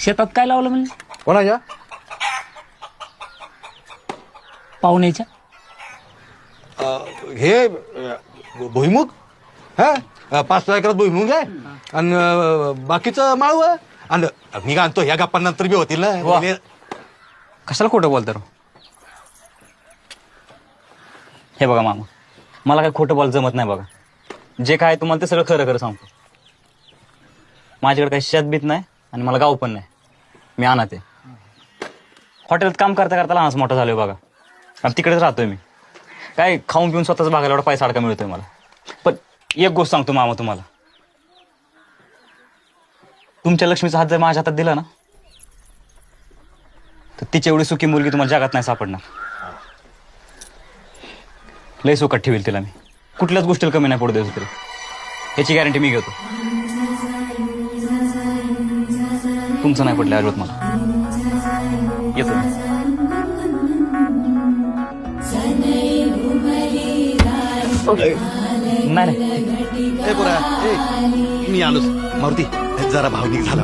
शेतात काय लावलं म्हणजे कोणाच्या? पाहुण्याच्या? हे भुईमुग हा 5-6 एकरात भुईमुग आहे आणि बाकीचं माळव आणि मी आणतो ह्या गप्पांनंतर बी होतील वा. ना. कशाला खोटं बोलता राव? हे बघा मामा, मला काय खोटं बोल जमत नाही बघा. जे काय तुम्हाला ते सगळं खरं खरं सांगतो. माझ्याकडे काही शेत बीत नाही आणि मला गाव पण नाही. मी अनाथ आहे. हॉटेलात काम करता करता लहानच मोठा झालोय बघा. आणि तिकडेच राहतोय मी. काय खाऊन पिऊन स्वतःच भागायला एवढा पैसा अडका मिळतोय मला. पण एक गोष्ट सांगतो मामा तुम्हाला, तुमच्या लक्ष्मीचा हात जर माझ्या हातात दिला ना तर तिची एवढी सुखी मुलगी तुम्हाला जगात नाही सापडणार. लय सुखात ठेवील तिला मी. कुठल्याच गोष्टीला कमी नाही पडू द्यायचं तरी. याची गॅरंटी मी घेतो. तुमचं नाही पडलं अजिबात मला. येतो मी. नाही नाही मी आलोच मारुती, जरा भावनिक झाला.